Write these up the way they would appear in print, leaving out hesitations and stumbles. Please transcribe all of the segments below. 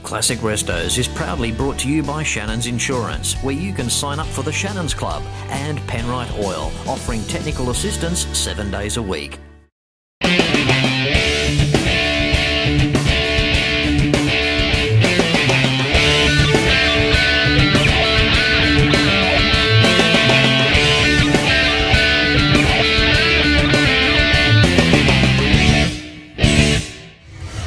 Classic Restos is proudly brought to you by Shannon's Insurance, where you can sign up for the Shannon's Club, and Penrite Oil, offering technical assistance 7 days a week.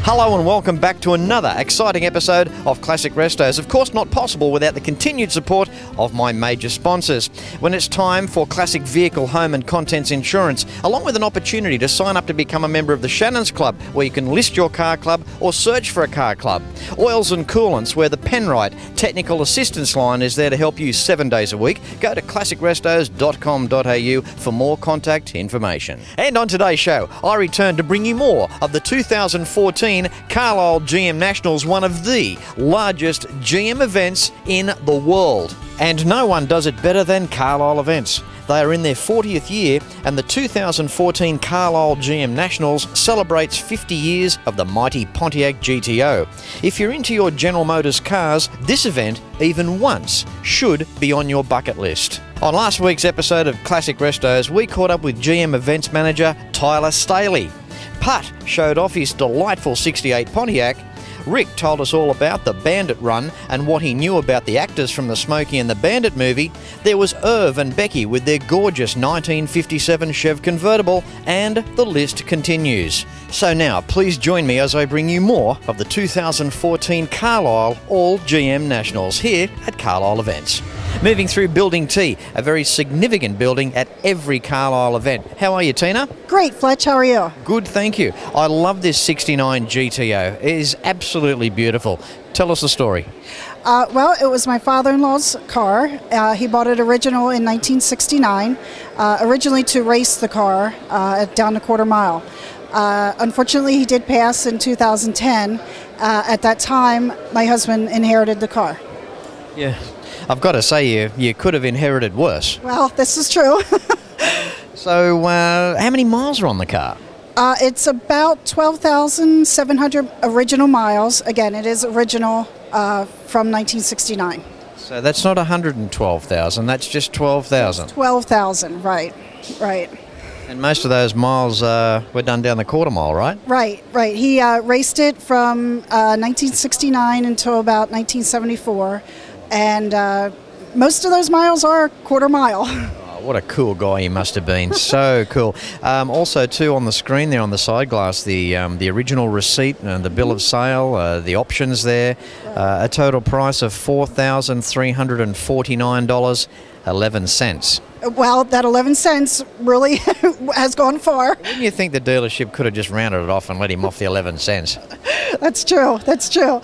Hello and welcome back to another exciting episode of Classic Restos. Of course, not possible without the continued support of my major sponsors. When it's time for Classic Vehicle, Home and Contents Insurance, along with an opportunity to sign up to become a member of the Shannon's Club, where you can list your car club or search for a car club. Oils and Coolants, where the Penrite Technical Assistance Line is there to help you 7 days a week. Go to classicrestos.com.au for more contact information. And on today's show, I return to bring you more of the 2014 Carlisle All-GM Nationals, one of the largest GM events in the world. And no one does it better than Carlisle Events. They are in their 40th year, and the 2014 Carlisle All-GM Nationals celebrates 50 years of the mighty Pontiac GTO. If you're into your General Motors cars, this event, even once, should be on your bucket list. On last week's episode of Classic Restos, we caught up with GM Events Manager Tyler Staley. Putt showed off his delightful 68 Pontiac. Rick told us all about the Bandit run and what he knew about the actors from the Smokey and the Bandit movie. There was Irv and Becky with their gorgeous 1957 Chev convertible, and the list continues. So now, please join me as I bring you more of the 2014 Carlisle All-GM Nationals here at Carlisle Events. Moving through Building T, a very significant building at every Carlisle event. How are you, Tina? Great, Fletch. How are you? Good, thank you. I love this 69 GTO. It is absolutely beautiful. Tell us the story. Well, it was my father-in-law's car. He bought it original in 1969, originally to race the car down the quarter mile. Unfortunately, he did pass in 2010. At that time, my husband inherited the car. Yeah. I've got to say, you could have inherited worse. Well, this is true. So, how many miles are on the car? It's about 12,700 original miles. Again, it is original from 1969. So that's not 112,000, that's just 12,000. 12,000, right, right. And most of those miles were done down the quarter mile, right? Right, right. He raced it from 1969 until about 1974. And most of those miles are quarter mile. Oh, what a cool guy he must have been. So cool. Also, too, on the screen there on the side glass, the original receipt and the bill of sale, the options there, a total price of $4,349.11. Well, that 11 cents really has gone far. Wouldn't you think the dealership could have just rounded it off and let him off the 11 cents? That's true. That's true.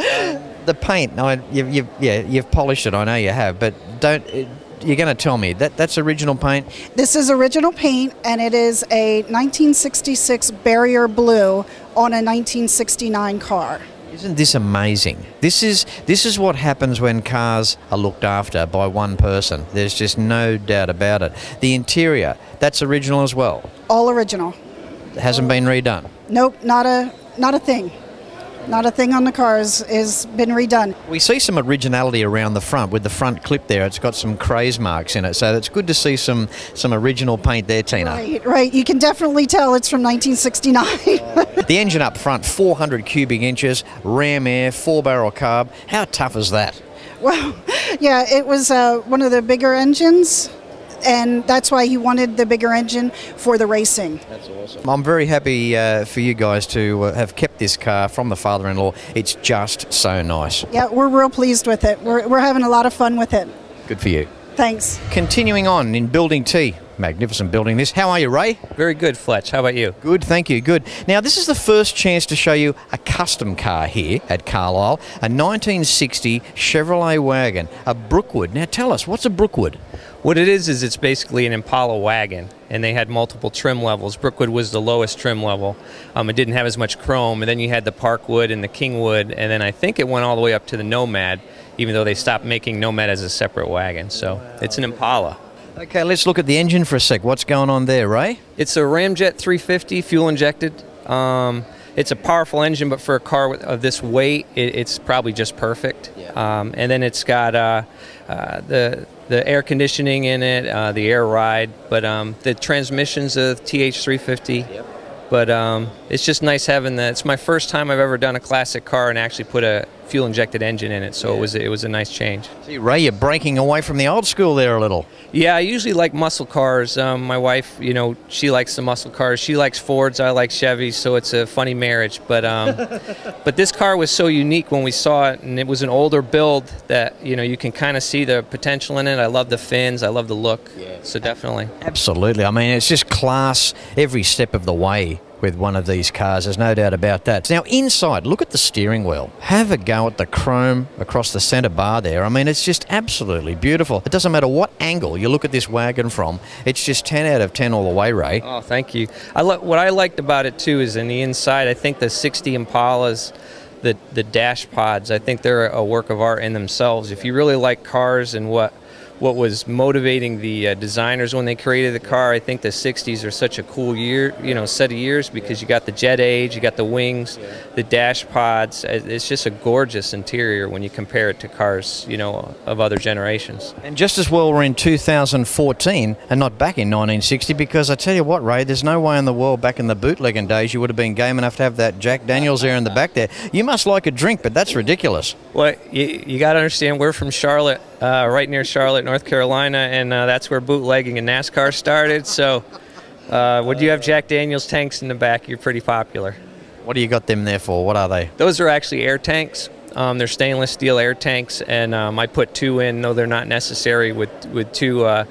The paint, you've polished it. I know you have, but you're going to tell me that's original paint? This is original paint, and it is a 1966 Barrier Blue on a 1969 car. Isn't this amazing? This is what happens when cars are looked after by one person. There's just no doubt about it. The interior, that's original as well? All original. It hasn't been redone? Nope, not a thing. Not a thing on the cars has been redone. We see some originality around the front with the front clip there. It's got some craze marks in it, so it's good to see some original paint there, Tina. Right, right. You can definitely tell it's from 1969. The engine up front, 400 cubic inches, ram air, 4-barrel carb. How tough is that? Well, yeah, it was one of the bigger engines, and that's why he wanted the bigger engine for the racing. That's awesome. I'm very happy for you guys to have kept this car from the father-in-law. It's just so nice. Yeah, we're real pleased with it. We're having a lot of fun with it. Good for you. Thanks. Continuing on in Building T. Magnificent building this. How are you, Ray? Very good, Fletch. How about you? Good, thank you. Good. Now, this is the first chance to show you a custom car here at Carlisle, a 1960 Chevrolet wagon, a Brookwood. Now, tell us, what's a Brookwood? What it is it's basically an Impala wagon, and they had multiple trim levels. Brookwood was the lowest trim level. It didn't have as much chrome, and then you had the Parkwood and the Kingwood, and then I think it went all the way up to the Nomad, even though they stopped making Nomad as a separate wagon. So it's an Impala. Okay, let's look at the engine for a sec. What's going on there, Ray? It's a Ramjet 350 fuel injected. it's a powerful engine, but for a car of this weight, it's probably just perfect. Yeah. And then it's got the air conditioning in it, the air ride, but the transmission's a TH350. Yep. But it's just nice having that. It's my first time I've ever done a classic car and actually put a fuel-injected engine in it, so it was a nice change. See, Ray, you're breaking away from the old school there a little. Yeah, I usually like muscle cars. My wife, you know, she likes the muscle cars. She likes Fords, I like Chevys, so it's a funny marriage. But but this car was so unique when we saw it, and it was an older build that, you know, you can kind of see the potential in it. I love the fins, I love the look, so definitely. Absolutely. I mean, it's just class every step of the way with one of these cars, there's no doubt about that. Now inside, look at the steering wheel. Have a go at the chrome across the centre bar there. I mean, it's just absolutely beautiful. It doesn't matter what angle you look at this wagon from, it's just 10 out of 10 all the way, Ray. Oh, thank you. What I liked about it too is in the inside, I think the 60 Impalas, the dash pods, I think they're a work of art in themselves. If you really like cars and what was motivating the designers when they created the car, I think the 60s are such a cool set of years, because you got the jet age, you got the wings, the dash pods. It's just a gorgeous interior when you compare it to cars, you know, of other generations. And just as well we're in 2014 and not back in 1960, because I tell you what, Ray, there's no way in the world back in the bootlegging days you would have been game enough to have that Jack Daniels there in the back there. You must like a drink, but that's ridiculous. Well, you got to understand, we're from Charlotte, right near Charlotte, North Carolina, and that's where bootlegging and NASCAR started. So when you have Jack Daniels tanks in the back, you're pretty popular. What do you got them there for? What are they? Those are actually air tanks. They're stainless steel air tanks, and I put 2 in. No, they're not necessary with 2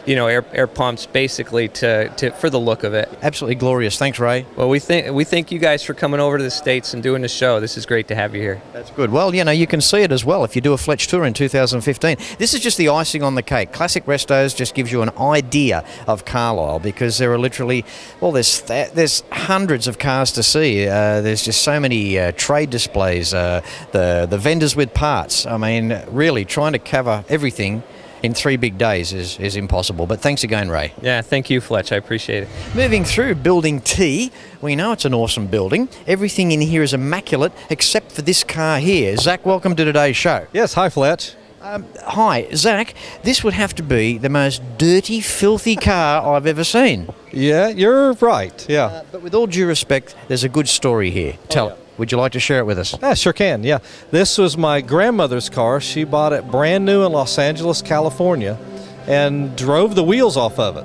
air pumps, basically for the look of it. Absolutely glorious. Thanks, Ray. Well, we thank you guys for coming over to the States and doing the show. This is great to have you here. That's good. Well, you know, you can see it as well if you do a Fletch tour in 2015. This is just the icing on the cake. Classic Restos just gives you an idea of Carlisle, because there are literally, well, there's hundreds of cars to see. There's just so many trade displays, the vendors with parts. I mean, really trying to cover everything in 3 big days is impossible. But thanks again, Ray. Yeah, thank you, Fletch. I appreciate it. Moving through Building T, we know it's an awesome building. Everything in here is immaculate except for this car here. Zach, welcome to today's show. Yes, hi, Fletch. Hi, Zach. This would have to be the most dirty, filthy car I've ever seen. Yeah, you're right, yeah. But with all due respect, there's a good story here. Tell it. Would you like to share it with us? Yeah, sure can, yeah. This was my grandmother's car. She bought it brand new in Los Angeles, California, and drove the wheels off of it.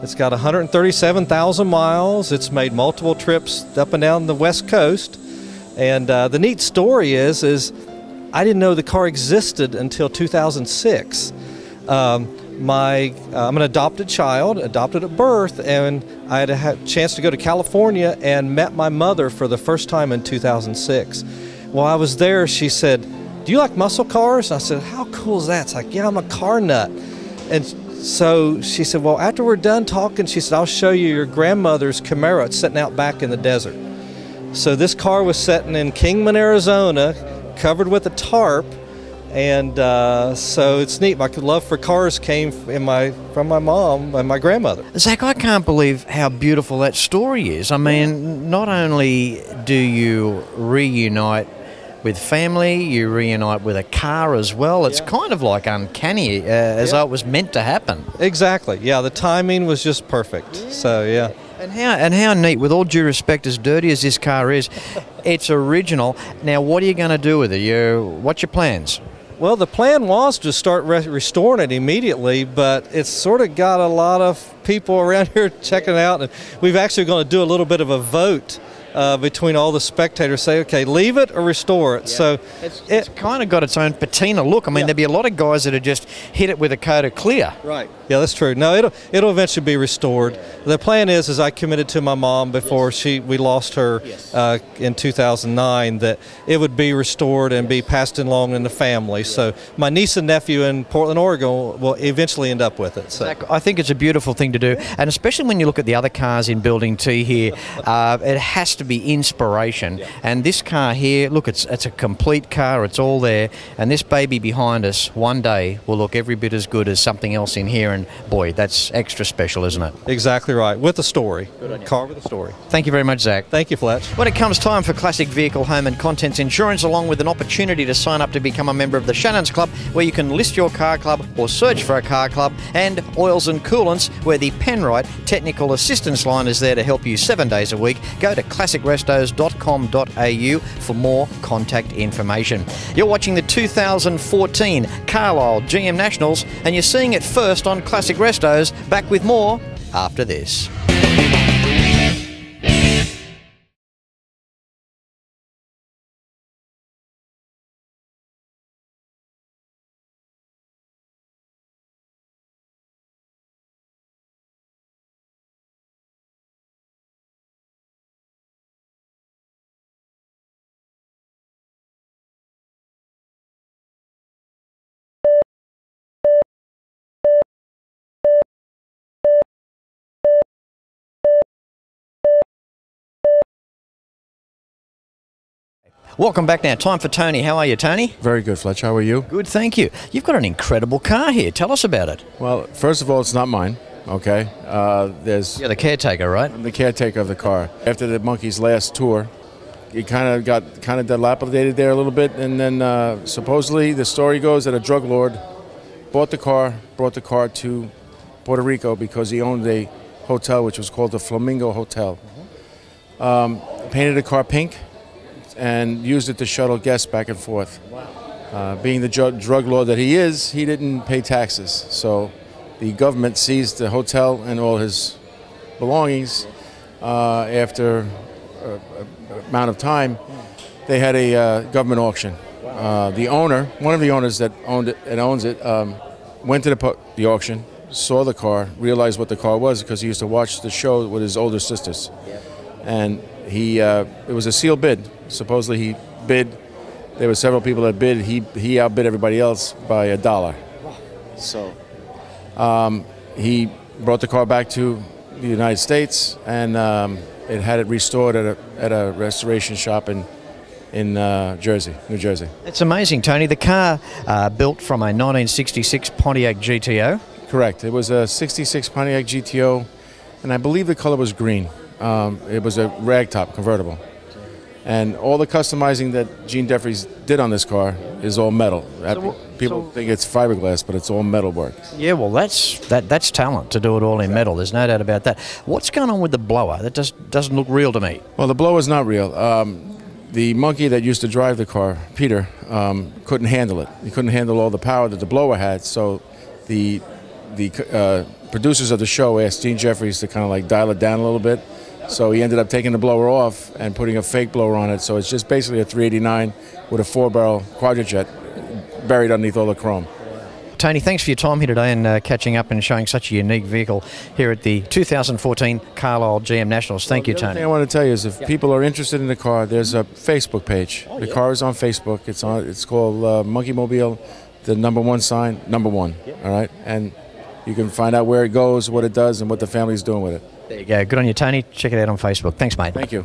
It's got 137,000 miles. It's made multiple trips up and down the West Coast. And the neat story is I didn't know the car existed until 2006. I'm an adopted child, adopted at birth, and I had a chance to go to California and met my mother for the first time in 2006. While I was there, she said, "Do you like muscle cars?" And I said, "How cool is that?" It's like, "Yeah, I'm a car nut." And so she said, "Well, after we're done talking," she said, "I'll show you your grandmother's Camaro. It's sitting out back in the desert." So this car was sitting in Kingman, Arizona, covered with a tarp. And so it's neat. My love for cars came from my mom and my grandmother. Zach, I can't believe how beautiful that story is. I mean, not only do you reunite with family, you reunite with a car as well. It's kind of like uncanny, as though it was meant to happen. Exactly. Yeah, the timing was just perfect. So yeah. And how neat, with all due respect, as dirty as this car is, it's original. Now, what are you going to do with it? What's your plans? Well, the plan was to start restoring it immediately, but it's sort of got a lot of people around here checking it out, and we've actually going to do a little bit of a vote between all the spectators, say, okay, leave it or restore it. Yeah. So it's kind of got its own patina look. I mean, there'd be a lot of guys that would just hit it with a coat of clear. Right. Yeah, that's true. No, it'll eventually be restored. Yeah. The plan is I committed to my mom before we lost her in 2009, that it would be restored and be passed along in the family. Yeah. So my niece and nephew in Portland, Oregon will eventually end up with it. So I think it's a beautiful thing to do, and especially when you look at the other cars in Building T here, it has to be inspiration. And this car here, look, it's a complete car. It's all there. And this baby behind us one day will look every bit as good as something else in here. And boy, that's extra special, isn't it? Exactly right. With a story. Car with a story. Thank you very much, Zach. Thank you, Fletch. When it comes time for Classic Vehicle, Home and Contents Insurance, along with an opportunity to sign up to become a member of the Shannon's Club, where you can list your car club or search for a car club, and Oils and Coolants, where the Penrite Technical Assistance Line is there to help you 7 days a week, go to classicrestos.com.au for more contact information. You're watching the 2014 Carlisle GM Nationals, and you're seeing it first on Classic Restos. Back with more after this. Welcome back now. Time for Tony. How are you, Tony? Very good, Fletch. How are you? Good, thank you. You've got an incredible car here. Tell us about it. Well, first of all, it's not mine, okay? You're the caretaker, right? I'm the caretaker of the car. After the monkey's last tour, it kind of got dilapidated there a little bit, and then supposedly the story goes that a drug lord brought the car to Puerto Rico because he owned a hotel which was called the Flamingo Hotel. Painted the car pink and used it to shuttle guests back and forth. Being the drug lord that he is, he didn't pay taxes. So the government seized the hotel and all his belongings. After an amount of time, they had a government auction. The owner, one of the owners that owned it and owns it, went to the auction, saw the car, realized what the car was because he used to watch the show with his older sisters. And it was a sealed bid. Supposedly he bid. There were several people that bid. He outbid everybody else by $1. So he brought the car back to the United States, and it had it restored at a restoration shop in New Jersey. It's amazing, Tony. The car built from a 1966 Pontiac GTO. Correct. It was a 66 Pontiac GTO, and I believe the color was green. It was a ragtop convertible. And all the customizing that Gene Jeffries did on this car is all metal. People think it's fiberglass, but it's all metal work. Yeah, well, that's talent to do it all in metal. There's no doubt about that. What's going on with the blower? That doesn't look real to me. Well, the blower's not real. The monkey that used to drive the car, Peter, couldn't handle it. He couldn't handle all the power that the blower had, so the producers of the show asked Gene Jeffries to kind of like dial it down a little bit. So he ended up taking the blower off and putting a fake blower on it. So it's just basically a 389 with a 4-barrel quadrijet buried underneath all the chrome. Tony, thanks for your time here today and catching up and showing such a unique vehicle here at the 2014 Carlisle GM Nationals. Thank you, Tony. The thing I want to tell you is if people are interested in the car, there's a Facebook page. The car is on Facebook. It's called Monkey Mobile, the #1 sign, #1. All right? And you can find out where it goes, what it does, and what the family's doing with it. There you go. Good on you, Tony. Check it out on Facebook. Thanks, mate. Thank you.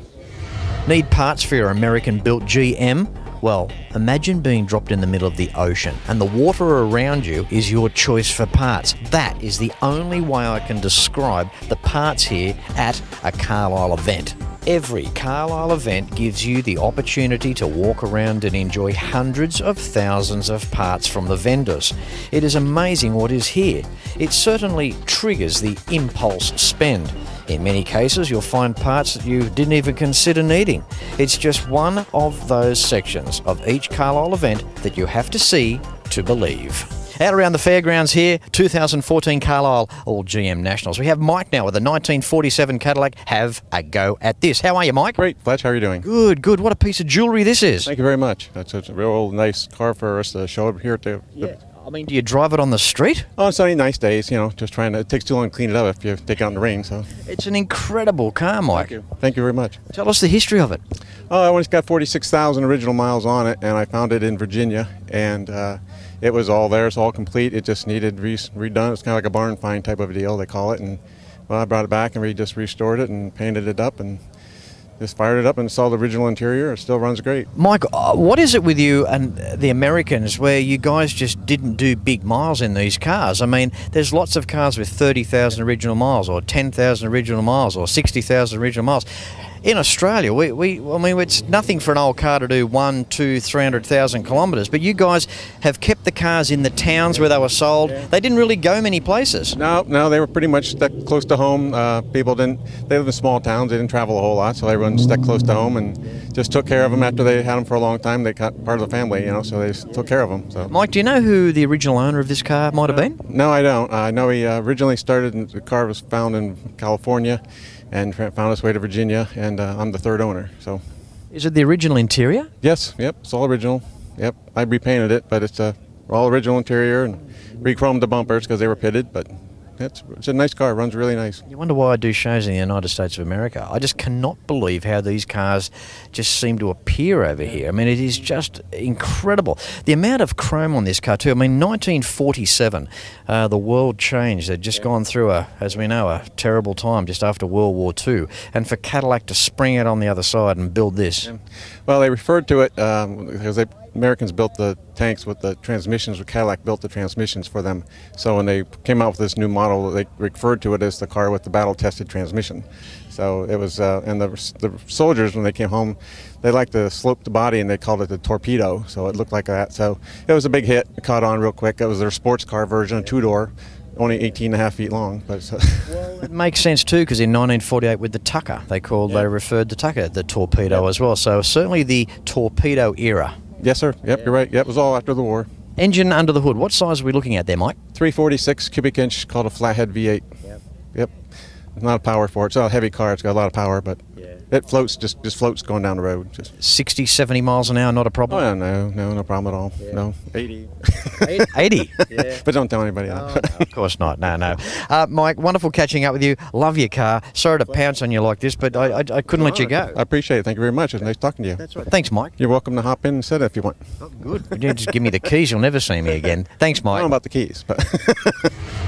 Need parts for your American-built GM? Well, imagine being dropped in the middle of the ocean and the water around you is your choice for parts. That is the only way I can describe the parts here at a Carlisle event. Every Carlisle event gives you the opportunity to walk around and enjoy hundreds of thousands of parts from the vendors. It is amazing what is here. It certainly triggers the impulse spend. In many cases, you'll find parts that you didn't even consider needing. It's just one of those sections of each Carlisle event that you have to see to believe. Out around the fairgrounds here, 2014 Carlisle All-GM Nationals. We have Mike now with a 1947 Cadillac. Have a go at this. How are you, Mike? Great, Fletch. How are you doing? Good, good. What a piece of jewelry this is. Thank you very much. That's a real nice car for us to show up here at the... I mean, do you drive it on the street? On sunny, nice days, you know, just trying to... It takes too long to clean it up if you take it out in the rain, so... It's an incredible car, Mike. Thank you. Thank you very much. Tell us the history of it. Oh, it's got 46,000 original miles on it, and I found it in Virginia, and it was all there. It's all complete. It just needed redone. It's kind of like a barn find type of a deal, they call it, and well, I brought it back, and we just restored it and painted it up, and just fired it up and saw the original interior. It still runs great. Mike, what is it with you and the Americans where you guys just didn't do big miles in these cars? I mean, there's lots of cars with 30,000 original miles or 10,000 original miles or 60,000 original miles. In Australia, I mean, it's nothing for an old car to do 100,000, 200,000, 300,000 kilometres, but you guys have kept the cars in the towns where they were sold. They didn't really go many places. No, they were pretty much stuck close to home. People they live in small towns, they didn't travel a whole lot, so everyone stuck close to home and just took care of them after they had them for a long time. They got part of the family, so they just took care of them. So. Mike, do you know who the original owner of this car might have been? No, I don't. I know he originally started, the car was found in California and found its way to Virginia, and I'm the third owner. So, is it the original interior? Yes, yep, it's all original. Yep, I repainted it, but it's all original interior and re-chromed the bumpers because they were pitted, but it's a nice car. It runs really nice. You wonder why I do shows in the United States of America. I just cannot believe how these cars just seem to appear over here. I mean, it is just incredible. The amount of chrome on this car too. I mean, 1947, the world changed. They'd just gone through, as we know, a terrible time just after World War II. And for Cadillac to spring out on the other side and build this. Well, they referred to it because Americans built the tanks with the transmissions, or Cadillac built the transmissions for them. So when they came out with this new model, they referred to it as the car with the battle-tested transmission. So it was, and the soldiers, when they came home, they liked to slope the body, and they called it the torpedo. So it looked like that. So it was a big hit. It caught on real quick. It was their sports car version, a two-door, only 18.5 feet long. But well, it makes sense too, because in 1948 with the Tucker, they referred the Tucker the torpedo as well. So certainly the torpedo era. Yes, sir. Yep, you're right. Yep, it was all after the war. Engine under the hood. What size are we looking at there, Mike? 346 cubic inch, called a flathead V8. Yep. There's not a power for it. It's not a heavy car. It's got a lot of power, but it floats, just floats going down the road. 60, 70 miles an hour, not a problem? Oh, yeah, no problem at all. No, 80. 80? Yeah. But don't tell anybody that. No, of course not. No. Mike, wonderful catching up with you. Love your car. Sorry to pounce on you like this, but I couldn't let you go. I appreciate it. Thank you very much. It's nice talking to you. That's right. Thanks, Mike. You're welcome to hop in and sit if you want. Oh, good. You just give me the keys. You'll never see me again. Thanks, Mike. I don't know about the keys, but...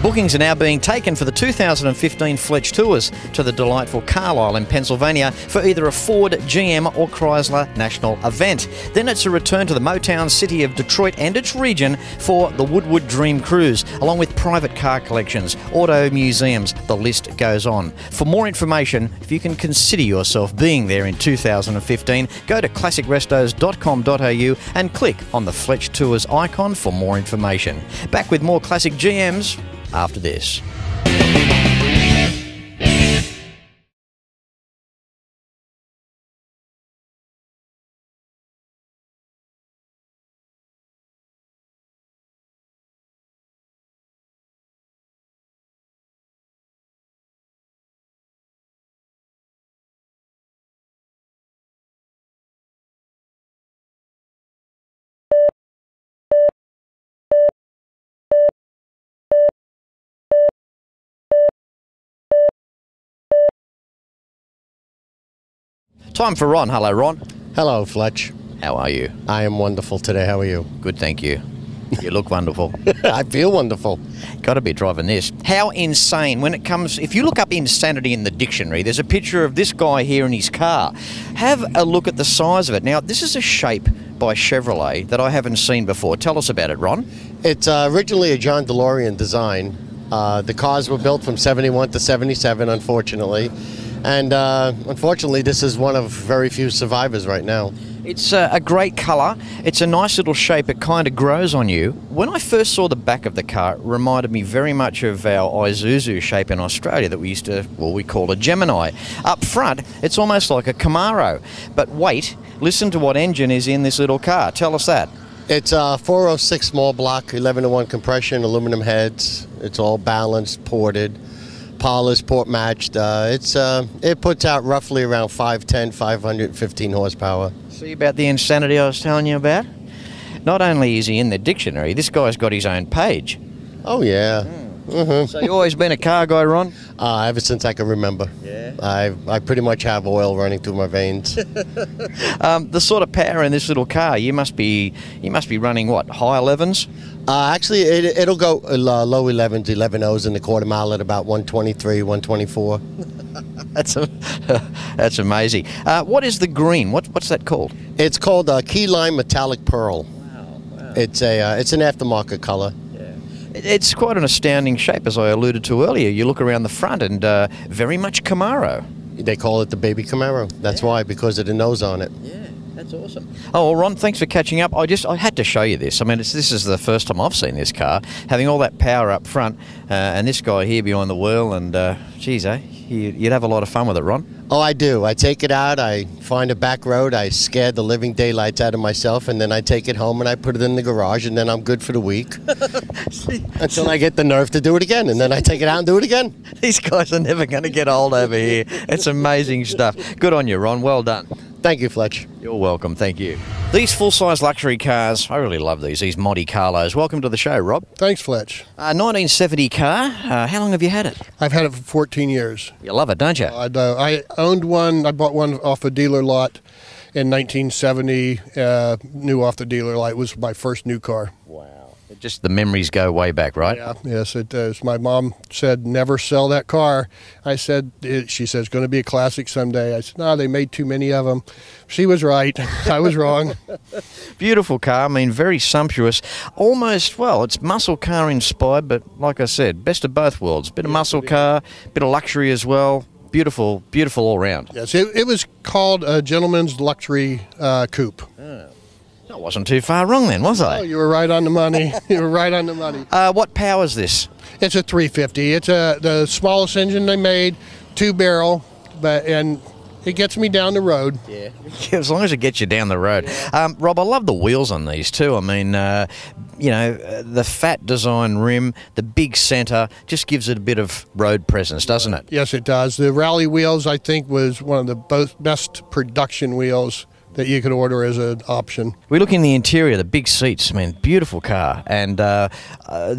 Bookings are now being taken for the 2015 Fletch tours to the delightful Carlisle in Pennsylvania for either a Ford, GM or Chrysler national event. Then it's a return to the Motown city of Detroit and its region for the Woodwood Dream Cruise, along with private car collections, auto museums, the list goes on. For more information, if you can consider yourself being there in 2015, go to classicrestos.com.au and click on the Fletch Tours icon for more information. Back with more classic GMs after this. Time for Ron. Hello, Ron. Hello, Fletch. How are you? I am wonderful today. How are you? Good, thank you. You look wonderful. I feel wonderful. Got to be driving this. How insane, when it comes, if you look up insanity in the dictionary, there's a picture of this guy here in his car. Have a look at the size of it. Now, this is a shape by Chevrolet that I haven't seen before. Tell us about it, Ron. It's originally a John DeLorean design. The cars were built from 71 to 77, unfortunately. And unfortunately, this is one of very few survivors right now. It's a great colour. It's a nice little shape. It kind of grows on you. When I first saw the back of the car, it reminded me very much of our Isuzu shape in Australia that we used to, well, we call a Gemini. Up front, it's almost like a Camaro. But wait, listen to what engine is in this little car. Tell us that. It's a 406 small block, 11-to-1 compression, aluminum heads. It's all balanced, ported. Polished, port matched. It puts out roughly around 510, 515 horsepower. See about the insanity I was telling you about? Not only is he in the dictionary, this guy's got his own page. Oh, yeah. So you always been a car guy, Ron? Ever since I can remember. Yeah. I pretty much have oil running through my veins. The sort of power in this little car, you must be running what, high 11s? Actually, it'll go low 11s, 11.0s in the quarter mile at about 123, 124. That's amazing. What is the green? What's that called? It's called Key Lime Metallic Pearl. Wow. It's an aftermarket color. It's quite an astounding shape, as I alluded to earlier. You look around the front and very much Camaro. They call it the baby Camaro. That's why, because of the nose on it. Yeah, that's awesome. Oh, well, Ron, thanks for catching up. I had to show you this. I mean, this is the first time I've seen this car, having all that power up front, and this guy here behind the wheel, and geez, you'd have a lot of fun with it, Ron. Oh, I do. I take it out, I find a back road, I scare the living daylights out of myself, and then I take it home and I put it in the garage, and then I'm good for the week. Until I get the nerve to do it again, and then I take it out and do it again. These guys are never going to get old over here. It's amazing stuff. Good on you, Ron. Well done. Thank you, Fletch. You're welcome. Thank you. These full-size luxury cars, I really love these Monte Carlos. Welcome to the show, Rob. Thanks, Fletch. 1970 car. How long have you had it? I've had it for 14 years. You love it, don't you? I do. I owned one. I bought one off a dealer lot in 1970. New off the dealer lot. It was my first new car. Wow. Just the memories go way back, right? Yeah, yes, it does. My mom said, never sell that car. I said, she said, it's going to be a classic someday. I said, no, they made too many of them. She was right. I was wrong. Beautiful car. I mean, very sumptuous. Almost, well, it's muscle car inspired, but like I said, best of both worlds. Bit of muscle car, bit of luxury as well. Beautiful, beautiful all round. Yes, it was called a gentleman's luxury coupe. Oh. I wasn't too far wrong then, was I? Oh, you were right on the money. You were right on the money. What power is this? It's a 350. It's the smallest engine they made, 2-barrel, and it gets me down the road. Yeah, as long as it gets you down the road. Yeah. Rob, I love the wheels on these too. I mean, you know, the fat design rim, the big centre, just gives it a bit of road presence, doesn't it? Yes, it does. The rally wheels, I think, was one of the best production wheels that you could order as an option. We look in the interior, the big seats, I mean, beautiful car. And the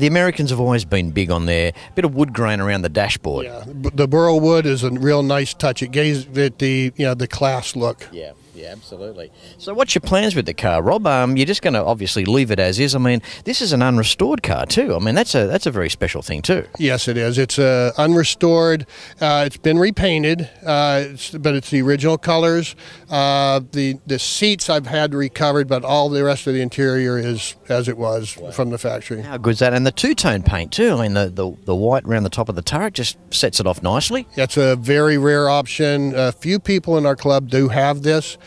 Americans have always been big on their bit of wood grain around the dashboard. Yeah, the burl wood is a real nice touch. It gives it the class look. Yeah. Yeah, absolutely. So what's your plans with the car, Rob? You're just going to obviously leave it as is. I mean, this is an unrestored car too. I mean, that's a very special thing too. Yes, it is. It's unrestored. It's been repainted, but it's the original colors. The seats I've had recovered, but all the rest of the interior is as it was from the factory. How good's that? And the two-tone paint too. I mean, the white around the top of the turret just sets it off nicely. It's a very rare option. A few people in our club do have this.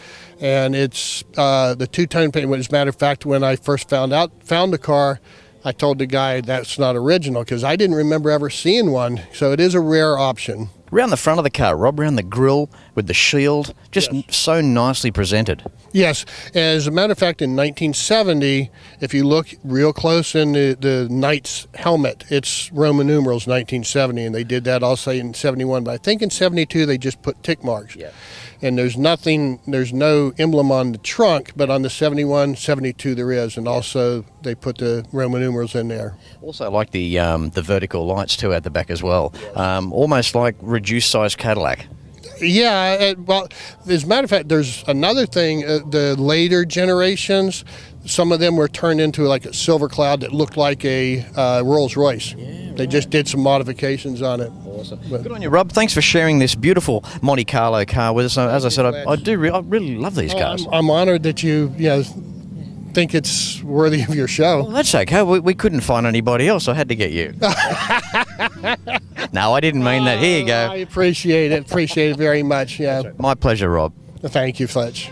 And it's the two-tone paint. As a matter of fact, when I first found the car, I told the guy that's not original because I didn't remember ever seeing one. So it is a rare option. Around the front of the car, Rob, around the grille with the shield, just so nicely presented. Yes. As a matter of fact, in 1970, if you look real close in the Knight's helmet, it's Roman numerals 1970, and they did that also in 71. But I think in 72 they just put tick marks. Yeah. And there's no emblem on the trunk, but on the 71, 72 there is, and also they put the Roman numerals in there. Also, I like the vertical lights too at the back as well, almost like reduced size Cadillac. Yeah, well, as a matter of fact, there's another thing. The later generations, some of them were turned into like a silver cloud that looked like a Rolls Royce. Yeah, they just did some modifications on it. Awesome. Good on you, Rob. Thanks for sharing this beautiful Monte Carlo car with us. As I said, I really love these cars. I'm honored that you think it's worthy of your show. Well, that's okay. We couldn't find anybody else. I had to get you. No, I didn't mean that. Here you go. I appreciate it. Appreciate it very much. Yeah. Right. My pleasure, Rob. Thank you, Fletch.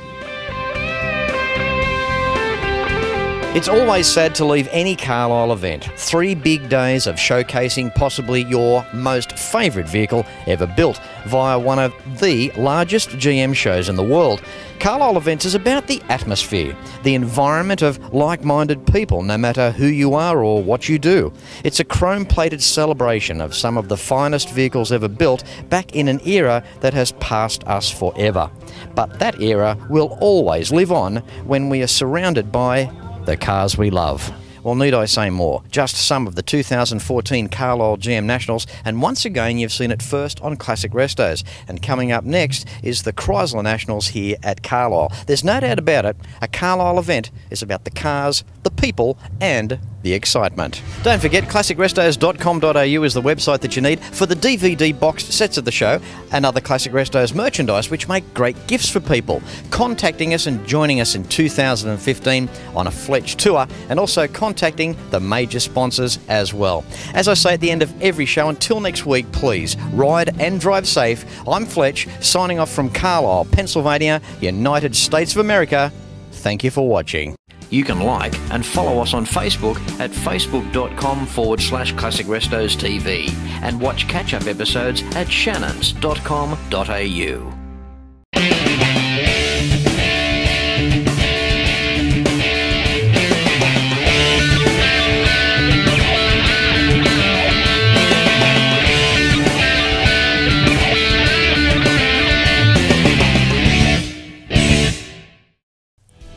It's always sad to leave any Carlisle event. 3 big days of showcasing possibly your most favourite vehicle ever built via one of the largest GM shows in the world. Carlisle Events is about the atmosphere, the environment of like-minded people, no matter who you are or what you do. It's a chrome-plated celebration of some of the finest vehicles ever built back in an era that has passed us forever. But that era will always live on when we are surrounded by the cars we love. Well, need I say more? Just some of the 2014 Carlisle All-GM Nationals, and once again you've seen it first on Classic Restos. And coming up next is the Chrysler Nationals here at Carlisle. There's no doubt about it, a Carlisle event is about the cars, the people and the excitement. Don't forget, classicrestos.com.au is the website that you need for the DVD boxed sets of the show and other Classic Restos merchandise, which make great gifts for people. Contacting us and joining us in 2015 on a Fletch tour, and also contacting the major sponsors as well. As I say at the end of every show, until next week, please ride and drive safe. I'm Fletch, signing off from Carlisle, Pennsylvania, United States of America. Thank you for watching. You can like and follow us on Facebook at facebook.com/Classic Restos TV and watch catch-up episodes at shannons.com.au.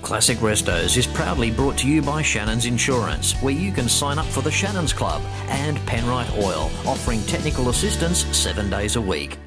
Classic Restos is proudly brought to you by Shannons Insurance, where you can sign up for the Shannons Club, and Penrite Oil, offering technical assistance 7 days a week.